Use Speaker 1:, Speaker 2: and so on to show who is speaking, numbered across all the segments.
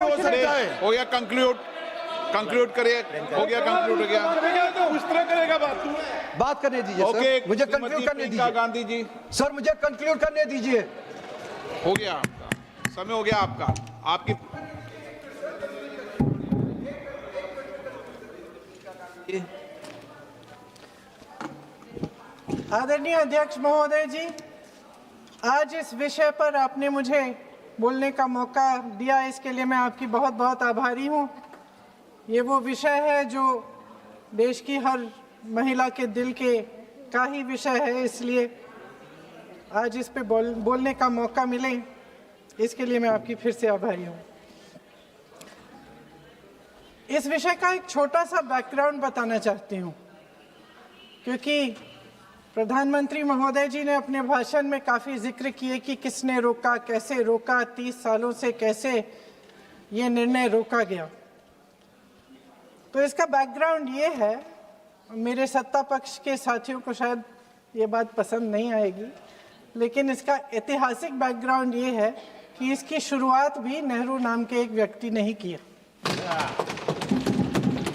Speaker 1: हो गया कंक्लूड करिए। हो गया कंक्लूड हो गया।
Speaker 2: उस तरह करेगा
Speaker 3: बात करने दीजिए
Speaker 1: ओके
Speaker 3: सर, मुझे कंक्लूड करने दीजिए।
Speaker 1: गांधी जी
Speaker 3: सर मुझे कंक्लूड करने दीजिए।
Speaker 1: हो गया आपका समय, हो गया आपका। आपकी
Speaker 4: आदरणीय अध्यक्ष महोदय जी, आज इस विषय पर आपने मुझे बोलने का मौका दिया, इसके लिए मैं आपकी बहुत बहुत आभारी हूँ। ये वो विषय है जो देश की हर महिला के दिल के का ही विषय है, इसलिए आज इस पे बोलने का मौका मिले, इसके लिए मैं आपकी फिर से आभारी हूँ। इस विषय का एक छोटा सा बैकग्राउंड बताना चाहती हूँ, क्योंकि प्रधानमंत्री महोदय जी ने अपने भाषण में काफ़ी जिक्र किए कि किसने रोका, कैसे रोका, 30 सालों से कैसे ये निर्णय रोका गया। तो इसका बैकग्राउंड ये है, मेरे सत्ता पक्ष के साथियों को शायद ये बात पसंद नहीं आएगी, लेकिन इसका ऐतिहासिक बैकग्राउंड ये है कि इसकी शुरुआत भी नेहरू नाम के एक व्यक्ति ने ही किया।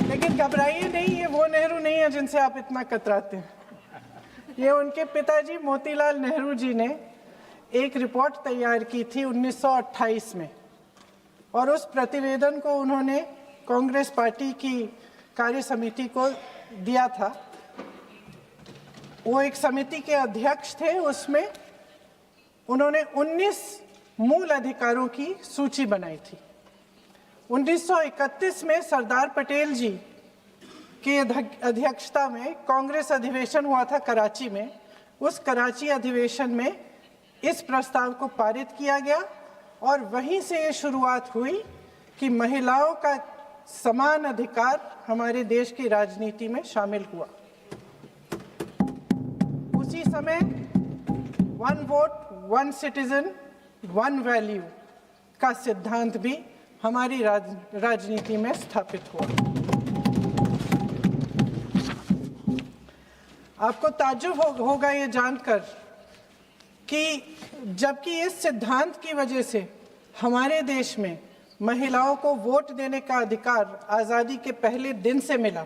Speaker 4: लेकिन घबराइए नहीं, ये वो नेहरू नहीं है जिनसे आप इतना कतराते हैं। ये उनके पिताजी मोतीलाल नेहरू जी ने एक रिपोर्ट तैयार की थी 1928 में, और उस प्रतिवेदन को उन्होंने कांग्रेस पार्टी की कार्य समिति को दिया था। वो एक समिति के अध्यक्ष थे, उसमें उन्होंने 19 मूल अधिकारों की सूची बनाई थी। 1931 में सरदार पटेल जी की अध्यक्षता में कांग्रेस अधिवेशन हुआ था कराची में। उस कराची अधिवेशन में इस प्रस्ताव को पारित किया गया, और वहीं से ये शुरुआत हुई कि महिलाओं का समान अधिकार हमारे देश की राजनीति में शामिल हुआ। उसी समय 1 वोट 1 सिटीजन 1 वैल्यू का सिद्धांत भी हमारी राजनीति में स्थापित हुआ। आपको ताज्जुब होगा ये जानकर कि जबकि इस सिद्धांत की वजह से हमारे देश में महिलाओं को वोट देने का अधिकार आज़ादी के पहले दिन से मिला,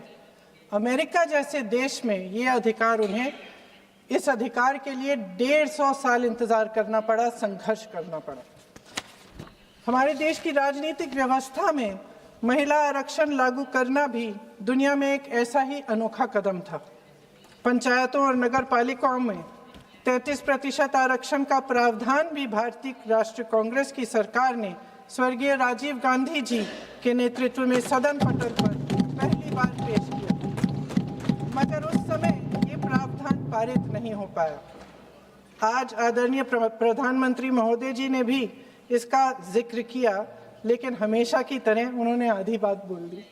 Speaker 4: अमेरिका जैसे देश में ये अधिकार उन्हें इस अधिकार के लिए 150 साल इंतज़ार करना पड़ा, संघर्ष करना पड़ा। हमारे देश की राजनीतिक व्यवस्था में महिला आरक्षण लागू करना भी दुनिया में एक ऐसा ही अनोखा कदम था। पंचायतों और नगर पालिकाओं में 33% आरक्षण का प्रावधान भी भारतीय राष्ट्रीय कांग्रेस की सरकार ने स्वर्गीय राजीव गांधी जी के नेतृत्व में सदन पटल पर पहली बार पेश किया, मगर उस समय ये प्रावधान पारित नहीं हो पाया। आज आदरणीय प्रधानमंत्री महोदय जी ने भी इसका जिक्र किया, लेकिन हमेशा की तरह उन्होंने आधी बात बोल दी।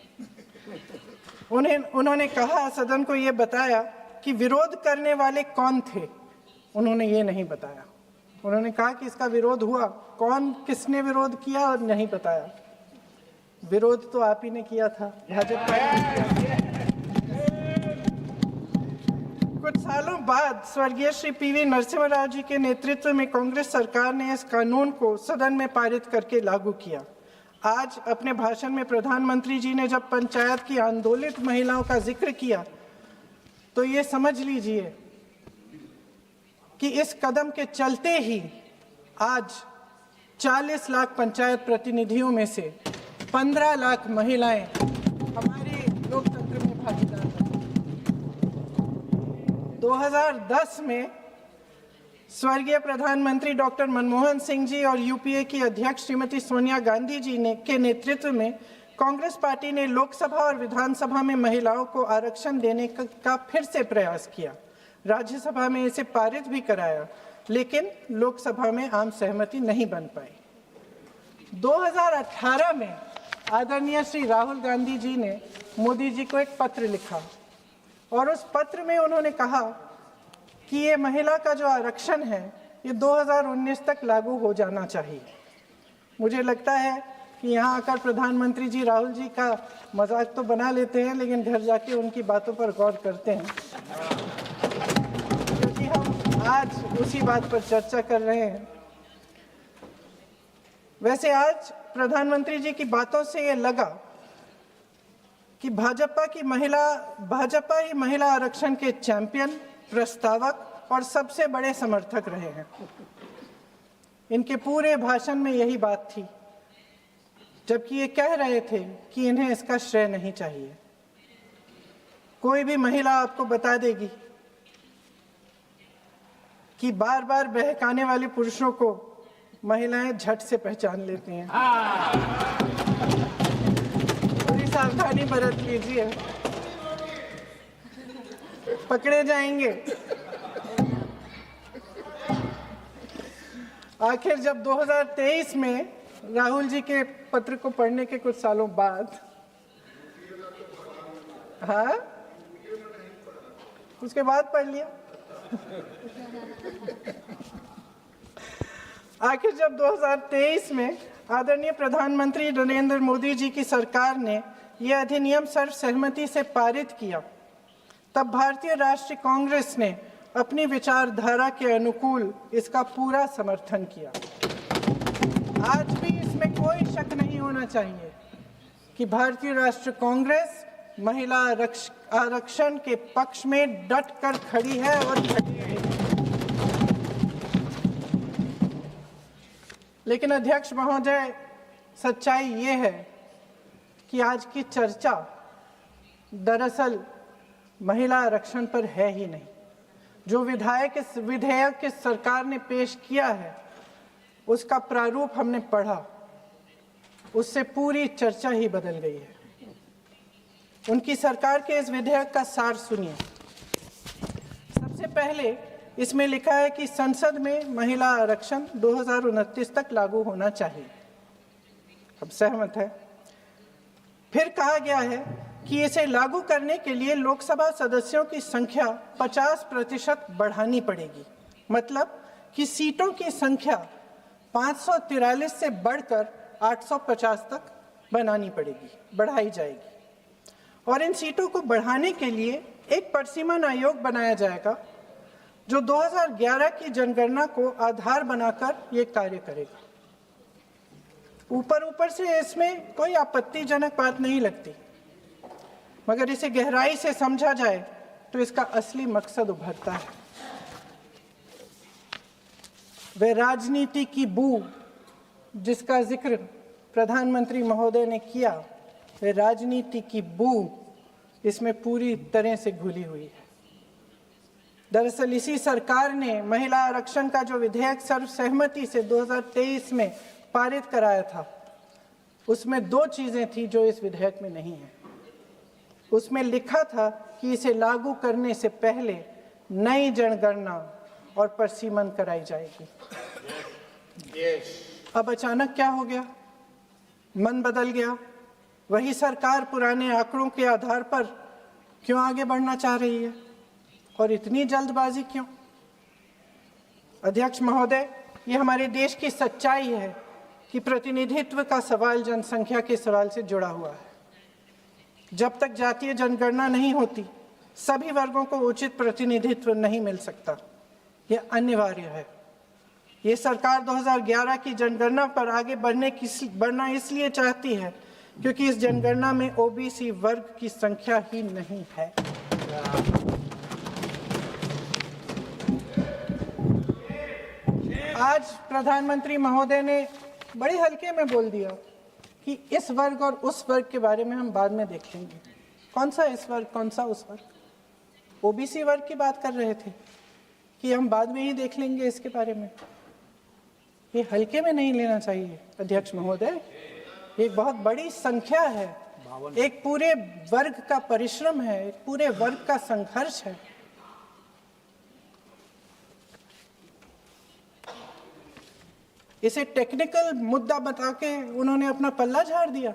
Speaker 4: उन्होंने कहा, सदन को ये बताया कि विरोध करने वाले कौन थे, उन्होंने ये नहीं बताया। उन्होंने कहा कि इसका विरोध हुआ, कौन किसने विरोध किया और नहीं बताया। विरोध तो आप ही ने किया था, भाजपा ने। कुछ सालों बाद स्वर्गीय श्री पीवी नरसिम्हा राव जी के नेतृत्व में कांग्रेस सरकार ने इस कानून को सदन में पारित करके लागू किया। आज अपने भाषण में प्रधानमंत्री जी ने जब पंचायत की आंदोलित महिलाओं का जिक्र किया, तो ये समझ लीजिए कि इस कदम के चलते ही आज 40 लाख पंचायत प्रतिनिधियों में से 15 लाख महिलाएं हमारे लोकतंत्र में भागीदार हैं। 2010 में स्वर्गीय प्रधानमंत्री डॉक्टर मनमोहन सिंह जी और यूपीए की अध्यक्ष श्रीमती सोनिया गांधी जी के नेतृत्व में कांग्रेस पार्टी ने लोकसभा और विधानसभा में महिलाओं को आरक्षण देने का फिर से प्रयास किया। राज्यसभा में इसे पारित भी कराया, लेकिन लोकसभा में आम सहमति नहीं बन पाई। 2018 में आदरणीय श्री राहुल गांधी जी ने मोदी जी को एक पत्र लिखा, और उस पत्र में उन्होंने कहा कि ये महिला का जो आरक्षण है ये 2019 तक लागू हो जाना चाहिए। मुझे लगता है कि यहाँ आकर प्रधानमंत्री जी राहुल जी का मजाक तो बना लेते हैं, लेकिन घर जाके उनकी बातों पर गौर करते हैं, क्योंकि हम आज उसी बात पर चर्चा कर रहे हैं। वैसे आज प्रधानमंत्री जी की बातों से ये लगा कि भाजपा ही महिला आरक्षण के चैंपियन, प्रस्तावक और सबसे बड़े समर्थक रहे हैं। इनके पूरे भाषण में यही बात थी, जबकि ये कह रहे थे कि इन्हें इसका श्रेय नहीं चाहिए। कोई भी महिला आपको बता देगी कि बार बार बहकाने वाले पुरुषों को महिलाएं झट से पहचान लेती हैं। थोड़ी सावधानी बरत लीजिए, पकड़े जाएंगे। आखिर जब 2023 में राहुल जी के पत्र को पढ़ने के कुछ सालों बाद, हाँ, उसके बाद पढ़ लिया। आखिर जब 2023 में आदरणीय प्रधानमंत्री नरेंद्र मोदी जी की सरकार ने यह अधिनियम सर्वसहमति से पारित किया, तब भारतीय राष्ट्रीय कांग्रेस ने अपनी विचारधारा के अनुकूल इसका पूरा समर्थन किया। आज भी इसमें कोई शक नहीं होना चाहिए कि भारतीय राष्ट्रीय कांग्रेस महिला आरक्षण के पक्ष में डट कर खड़ी है और खड़ी रहेगी। लेकिन अध्यक्ष महोदय, सच्चाई ये है कि आज की चर्चा दरअसल महिला आरक्षण पर है ही नहीं। जो विधेयक के सरकार ने पेश किया है, उसका प्रारूप हमने पढ़ा, उससे पूरी चर्चा ही बदल गई है। उनकी सरकार के इस विधेयक का सार सुनिए। सबसे पहले इसमें लिखा है कि संसद में महिला आरक्षण 2029 तक लागू होना चाहिए। अब सहमत है। फिर कहा गया है कि इसे लागू करने के लिए लोकसभा सदस्यों की संख्या 50% बढ़ानी पड़ेगी। मतलब कि सीटों की संख्या 543 से बढ़कर 850 तक बढ़ाई जाएगी। और इन सीटों को बढ़ाने के लिए एक परिसीमन आयोग बनाया जाएगा, जो 2011 की जनगणना को आधार बनाकर ये कार्य करेगा। ऊपर से इसमें कोई आपत्तिजनक बात नहीं लगती, मगर इसे गहराई से समझा जाए तो इसका असली मकसद उभरता है। वह राजनीति की बू जिसका जिक्र प्रधानमंत्री महोदय ने किया, वह राजनीति की बू इसमें पूरी तरह से घुली हुई है। दरअसल इसी सरकार ने महिला आरक्षण का जो विधेयक सर्वसहमति से 2023 में पारित कराया था, उसमें 2 चीजें थी जो इस विधेयक में नहीं है। उसमें लिखा था कि इसे लागू करने से पहले नई जनगणना और परिसीमन कराई जाएगी। अब अचानक क्या हो गया? मन बदल गया। वही सरकार पुराने आंकड़ों के आधार पर क्यों आगे बढ़ना चाह रही है और इतनी जल्दबाजी क्यों? अध्यक्ष महोदय, ये हमारे देश की सच्चाई है कि प्रतिनिधित्व का सवाल जनसंख्या के सवाल से जुड़ा हुआ है। जब तक जातीय जनगणना नहीं होती, सभी वर्गों को उचित प्रतिनिधित्व नहीं मिल सकता। यह अनिवार्य है। ये सरकार 2011 की जनगणना पर आगे बढ़ना इसलिए चाहती है क्योंकि इस जनगणना में ओबीसी वर्ग की संख्या ही नहीं है। आज प्रधानमंत्री महोदय ने बड़े हल्के में बोल दिया कि इस वर्ग और उस वर्ग के बारे में हम बाद में देख लेंगे। कौन सा इस वर्ग, कौन सा उस वर्ग? ओबीसी वर्ग की बात कर रहे थे कि हम बाद में ही देख लेंगे इसके बारे में। ये हल्के में नहीं लेना चाहिए अध्यक्ष महोदय। एक बहुत बड़ी संख्या है, एक पूरे वर्ग का परिश्रम है, एक पूरे वर्ग का संघर्ष है। इसे टेक्निकल मुद्दा बता के उन्होंने अपना पल्ला झाड़ दिया।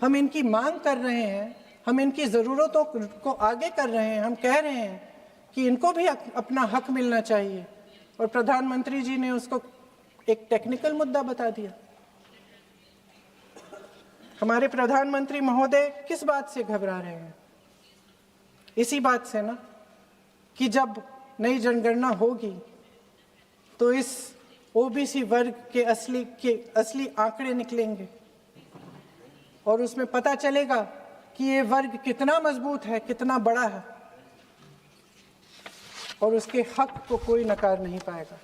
Speaker 4: हम इनकी मांग कर रहे हैं, हम इनकी ज़रूरतों को आगे कर रहे हैं, हम कह रहे हैं कि इनको भी अपना हक मिलना चाहिए, और प्रधानमंत्री जी ने उसको एक टेक्निकल मुद्दा बता दिया। हमारे प्रधानमंत्री महोदय किस बात से घबरा रहे हैं? इसी बात से ना कि जब नई जनगणना होगी तो इस ओबीसी वर्ग के असली आंकड़े निकलेंगे और उसमें पता चलेगा कि ये वर्ग कितना मजबूत है, कितना बड़ा है, और उसके हक को कोई नकार नहीं पाएगा।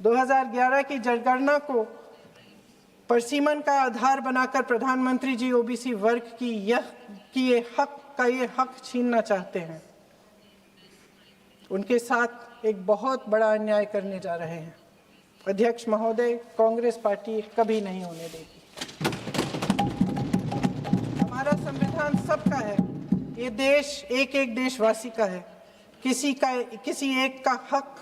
Speaker 4: 2011 की जनगणना को परिसीमन का आधार बनाकर प्रधानमंत्री जी ओबीसी वर्ग की ये हक छीनना चाहते हैं। उनके साथ एक बहुत बड़ा अन्याय करने जा रहे हैं। अध्यक्ष महोदय, कांग्रेस पार्टी कभी नहीं होने देगी। हमारा संविधान सबका है, ये देश एक एक देशवासी का है। किसी एक का हक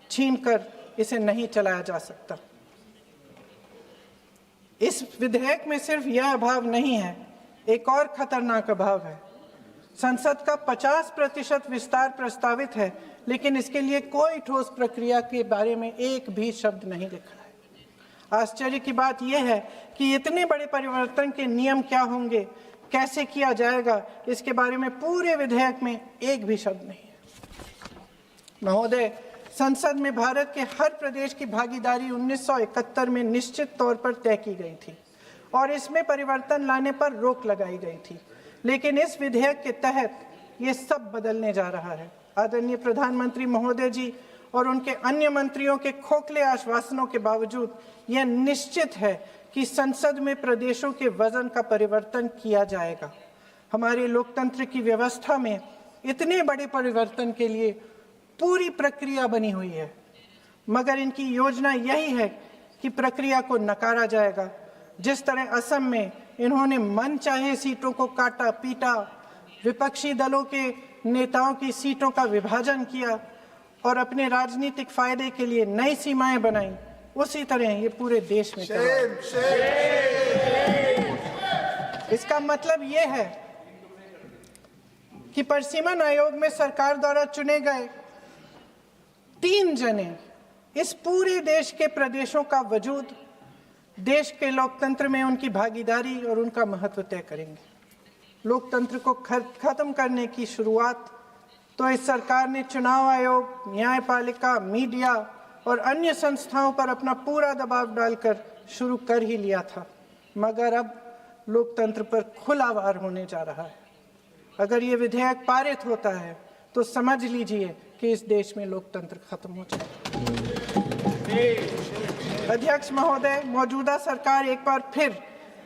Speaker 4: छीनकर इसे नहीं चलाया जा सकता। इस विधेयक में सिर्फ यह अभाव नहीं है, एक और खतरनाक अभाव है। संसद का 50% विस्तार प्रस्तावित है, लेकिन इसके लिए कोई ठोस प्रक्रिया के बारे में एक भी शब्द नहीं लिखा है। आश्चर्य की बात यह है कि इतने बड़े परिवर्तन के नियम क्या होंगे, कैसे किया जाएगा, इसके बारे में पूरे विधेयक में एक भी शब्द नहीं है। महोदय, संसद में भारत के हर प्रदेश की भागीदारी 1971 में निश्चित तौर पर तय की गई थी और इसमें परिवर्तन लाने पर रोक लगाई गई थी, लेकिन इस विधेयक के तहत ये सब बदलने जा रहा है। आदरणीय प्रधानमंत्री महोदय जी और उनके अन्य मंत्रियों के खोखले आश्वासनों के बावजूद यह निश्चित है कि संसद में प्रदेशों के वजन का परिवर्तन किया जाएगा। हमारे लोकतंत्र की व्यवस्था में इतने बड़े परिवर्तन के लिए पूरी प्रक्रिया बनी हुई है, मगर इनकी योजना यही है कि प्रक्रिया को नकारा जाएगा। जिस तरह असम में इन्होंने मन चाहे सीटों को काटा पीटा, विपक्षी दलों के नेताओं की सीटों का विभाजन किया और अपने राजनीतिक फायदे के लिए नई सीमाएं बनाई, उसी तरह ये पूरे देश में इसका मतलब ये है कि परिसीमन आयोग में सरकार द्वारा चुने गए 3 जने इस पूरे देश के प्रदेशों का वजूद, देश के लोकतंत्र में उनकी भागीदारी और उनका महत्व तय करेंगे। लोकतंत्र को खत्म करने की शुरुआत तो इस सरकार ने चुनाव आयोग, न्यायपालिका, मीडिया और अन्य संस्थाओं पर अपना पूरा दबाव डालकर शुरू कर ही लिया था, मगर अब लोकतंत्र पर खुला वार होने जा रहा है। अगर ये विधेयक पारित होता है तो समझ लीजिए कि इस देश में लोकतंत्र खत्म हो जाएगा। अध्यक्ष महोदय, मौजूदा सरकार एक बार फिर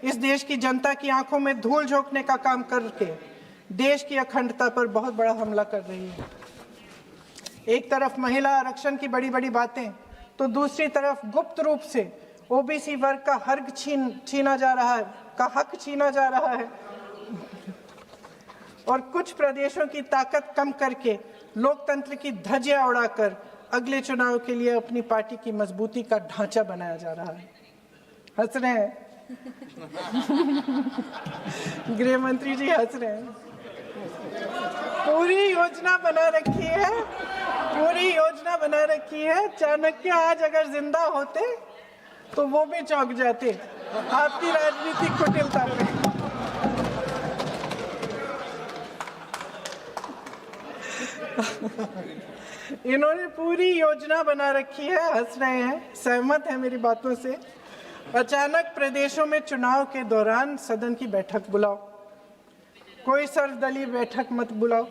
Speaker 4: इस देश की जनता की आंखों में धूल झोंकने का काम करके देश की अखंडता पर बहुत बड़ा हमला कर रही है। एक तरफ महिला आरक्षण की बड़ी बड़ी बातें, तो दूसरी तरफ गुप्त रूप से ओबीसी वर्ग का हक छीना जा रहा है और कुछ प्रदेशों की ताकत कम करके लोकतंत्र की धज्जियां उड़ाकर अगले चुनाव के लिए अपनी पार्टी की मजबूती का ढांचा बनाया जा रहा है। हंस रहे हैं गृह मंत्री जी, हंस रहे हैं। पूरी योजना बना रखी है। चाणक्य आज अगर जिंदा होते तो वो भी चौंक जाते आपकी राजनीतिक कुटिलता पे। इन्होंने पूरी योजना बना रखी है। हंस रहे हैं, सहमत है मेरी बातों से। अचानक प्रदेशों में चुनाव के दौरान सदन की बैठक बुलाओ, कोई सर्वदलीय बैठक मत बुलाओ।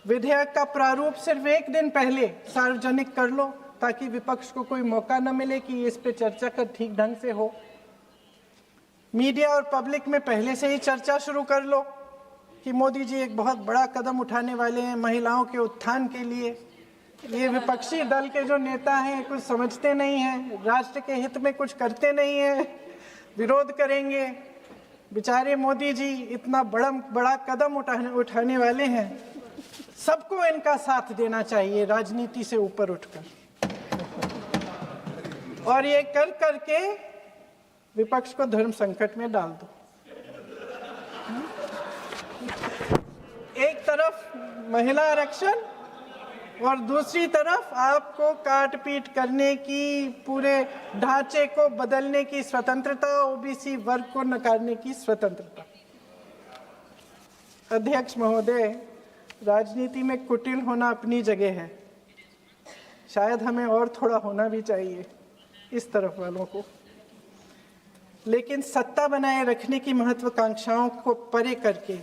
Speaker 4: विधेयक का प्रारूप सिर्फ एक दिन पहले सार्वजनिक कर लो ताकि विपक्ष को कोई मौका न मिले कि इस पे चर्चा कर ठीक ढंग से हो। मीडिया और पब्लिक में पहले से ही चर्चा शुरू कर लो कि मोदी जी एक बहुत बड़ा कदम उठाने वाले हैं महिलाओं के उत्थान के लिए। ये विपक्षी दल के जो नेता हैं कुछ समझते नहीं हैं, राष्ट्र के हित में कुछ करते नहीं हैं, विरोध करेंगे। बेचारे मोदी जी इतना बड़ा कदम उठाने वाले हैं, सबको इनका साथ देना चाहिए राजनीति से ऊपर उठकर, और ये कर करके विपक्ष को धर्म संकट में डाल दो। एक तरफ महिला आरक्षण और दूसरी तरफ आपको काट पीट करने की, पूरे ढांचे को बदलने की स्वतंत्रता, ओबीसी वर्ग को नकारने की स्वतंत्रता। अध्यक्ष महोदय, राजनीति में कुटिल होना अपनी जगह है, शायद हमें और थोड़ा होना भी चाहिए इस तरफ वालों को, लेकिन सत्ता बनाए रखने की महत्वाकांक्षाओं को परे करके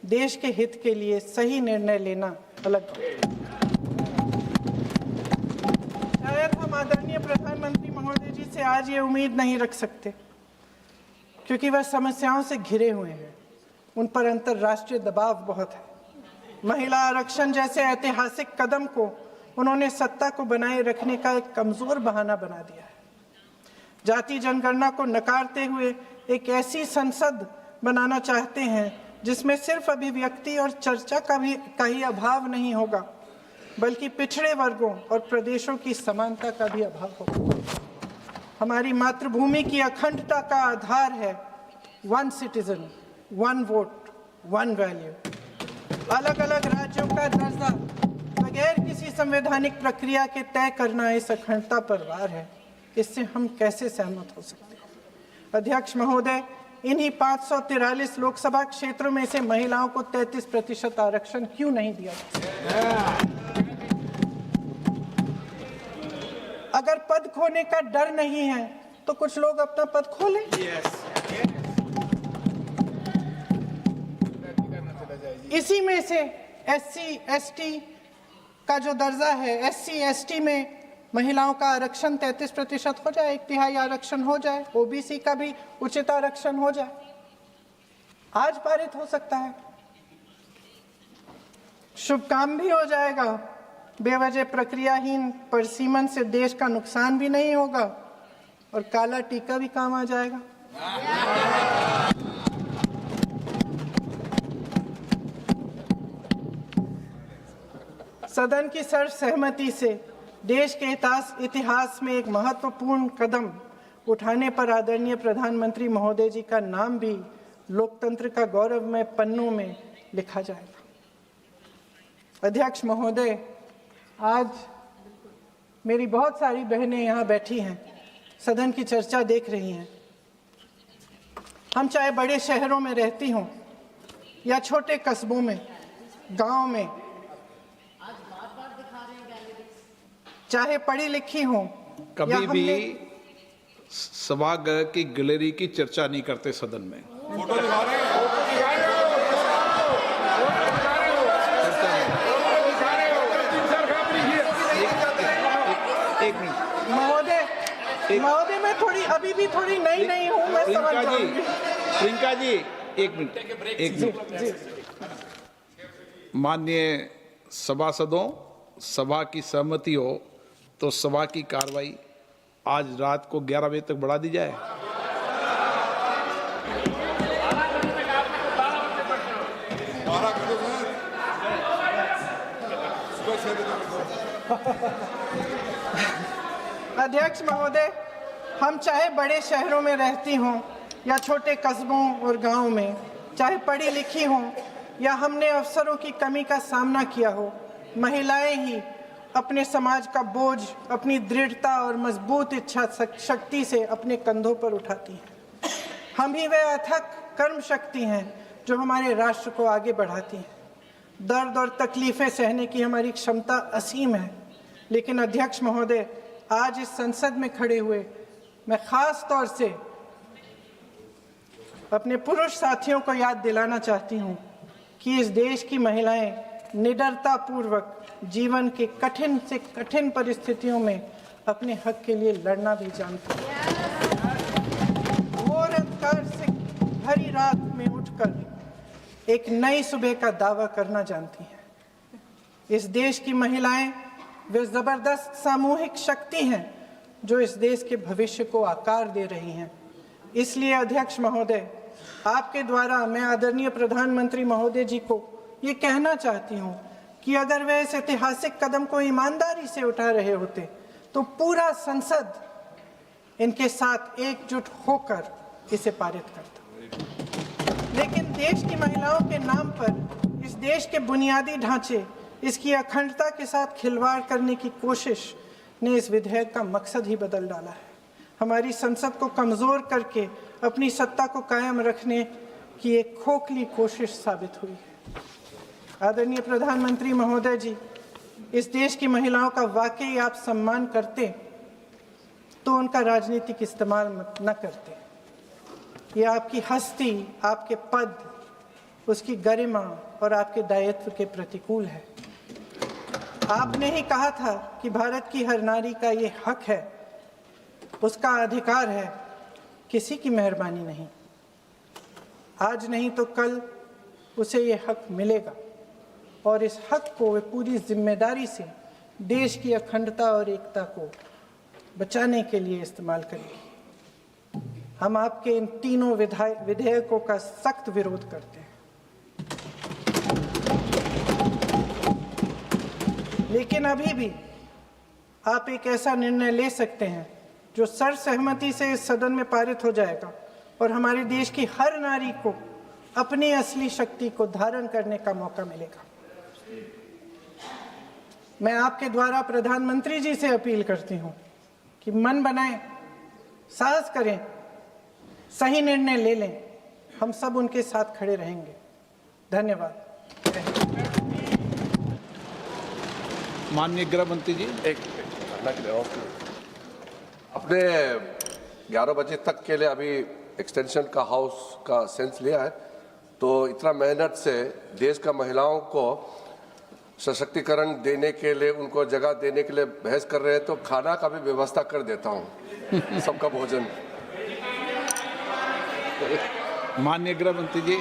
Speaker 4: देश के हित के लिए सही निर्णय लेना अलग है। शायद हम आदरणीय प्रधानमंत्री महोदय जी से आज ये उम्मीद नहीं रख सकते, क्योंकि वह समस्याओं से घिरे हुए हैं, उन पर अंतर्राष्ट्रीय दबाव बहुत है। महिला आरक्षण जैसे ऐतिहासिक कदम को उन्होंने सत्ता को बनाए रखने का एक कमजोर बहाना बना दिया है। जाति जनगणना को नकारते हुए एक ऐसी संसद बनाना चाहते हैं जिसमें सिर्फ अभिव्यक्ति और चर्चा का ही अभाव नहीं होगा, बल्कि पिछड़े वर्गों और प्रदेशों की समानता का भी अभाव होगा। हमारी मातृभूमि की अखंडता का आधार है one citizen, one vote, one value. अलग अलग राज्यों का दर्जा बगैर किसी संवैधानिक प्रक्रिया के तय करना इस अखंडता पर वार है। इससे हम कैसे सहमत हो सकते हैं? अध्यक्ष महोदय, इन्हीं 543 लोकसभा क्षेत्रों में से महिलाओं को 33% आरक्षण क्यों नहीं दिया जाता? अगर पद खोने का डर नहीं है तो कुछ लोग अपना पद खोलें। इसी में से SC ST का जो दर्जा है, SC ST में महिलाओं का आरक्षण 33% हो जाए, 1/3 आरक्षण हो जाए, OBC का भी उचित आरक्षण हो जाए, आज पारित हो सकता है। शुभ काम भी हो जाएगा, बेवजह प्रक्रियाहीन परिसीमन से देश का नुकसान भी नहीं होगा और काला टीका भी काम आ जाएगा। सदन की सर्वसहमति से देश के इतिहास में एक महत्वपूर्ण कदम उठाने पर आदरणीय प्रधानमंत्री महोदय जी का नाम भी लोकतंत्र का गौरवमय पन्नों में लिखा जाएगा। अध्यक्ष महोदय, आज मेरी बहुत सारी बहनें यहाँ बैठी हैं, सदन की चर्चा देख रही हैं। हम चाहे बड़े शहरों में रहती हों या छोटे कस्बों में, गांव में, चाहे पढ़ी लिखी हों,
Speaker 2: कभी भी सभागृह की गैलरी की चर्चा नहीं करते सदन में।
Speaker 1: फोटो दिखा रहे हैं,
Speaker 2: एक मिनट
Speaker 4: महोदय, मैं थोड़ी अभी भी थोड़ी नई हूँ, मैं समझ जाऊंगी।
Speaker 2: प्रियंका जी, एक मिनट। माननीय सभासदों, सभा की सहमति हो तो सभा की कार्रवाई आज रात को 11 बजे तक बढ़ा दी जाए।
Speaker 4: अध्यक्ष महोदय, हम चाहे बड़े शहरों में रहती हों या छोटे कस्बों और गांव में, चाहे पढ़ी लिखी हों या हमने अवसरों की कमी का सामना किया हो, महिलाएं ही अपने समाज का बोझ अपनी दृढ़ता और मजबूत इच्छा शक्ति से अपने कंधों पर उठाती हैं। हम ही वह अथक कर्म शक्ति हैं जो हमारे राष्ट्र को आगे बढ़ाती हैं। दर्द और तकलीफें सहने की हमारी क्षमता असीम है, लेकिन अध्यक्ष महोदय, आज इस संसद में खड़े हुए मैं खास तौर से अपने पुरुष साथियों को याद दिलाना चाहती हूँ कि इस देश की महिलाएं निडरता पूर्वक जीवन के कठिन से कठिन परिस्थितियों में अपने हक के लिए लड़ना भी जानती हैं। और अंधकार से भरी रात में उठकर एक नई सुबह का दावा करना जानती हैं। इस देश की महिलाएं वे जबरदस्त सामूहिक शक्ति हैं जो इस देश के भविष्य को आकार दे रही हैं। इसलिए अध्यक्ष महोदय, आपके द्वारा मैं आदरणीय प्रधानमंत्री महोदय जी को ये कहना चाहती हूँ कि अगर वे इस ऐतिहासिक कदम को ईमानदारी से उठा रहे होते तो पूरा संसद इनके साथ एकजुट होकर इसे पारित करता। लेकिन देश की महिलाओं के नाम पर इस देश के बुनियादी ढांचे, इसकी अखंडता के साथ खिलवाड़ करने की कोशिश ने इस विधेयक का मकसद ही बदल डाला है। हमारी संसद को कमज़ोर करके अपनी सत्ता को कायम रखने की एक खोखली कोशिश साबित हुई है। आदरणीय प्रधानमंत्री महोदय जी, इस देश की महिलाओं का वाकई आप सम्मान करते तो उनका राजनीतिक इस्तेमाल न करते। ये आपकी हस्ती, आपके पद, उसकी गरिमा और आपके दायित्व के प्रतिकूल है। आपने ही कहा था कि भारत की हर नारी का ये हक है, उसका अधिकार है, किसी की मेहरबानी नहीं। आज नहीं तो कल उसे ये हक मिलेगा और इस हक को वे पूरी जिम्मेदारी से देश की अखंडता और एकता को बचाने के लिए इस्तेमाल करेगी। हम आपके इन तीनों विधेयकों का सख्त विरोध करते हैं, लेकिन अभी भी आप एक ऐसा निर्णय ले सकते हैं जो सर्वसहमति से इस सदन में पारित हो जाएगा और हमारे देश की हर नारी को अपनी असली शक्ति को धारण करने का मौका मिलेगा। मैं आपके द्वारा प्रधानमंत्री जी से अपील करती हूं कि मन बनाएं, साहस करें, सही निर्णय ले लें। हम सब उनके साथ खड़े रहेंगे। धन्यवाद।
Speaker 2: माननीय गृह मंत्री जी।
Speaker 5: अपने 11 बजे तक के लिए अभी एक्सटेंशन का हाउस का सेंस लिया है, तो इतना मेहनत से देश का महिलाओं को सशक्तिकरण देने के लिए, उनको जगह देने के लिए बहस कर रहे हैं, तो खाना का भी व्यवस्था कर देता हूँ, सबका भोजन।
Speaker 2: माननीय गृह मंत्री जी।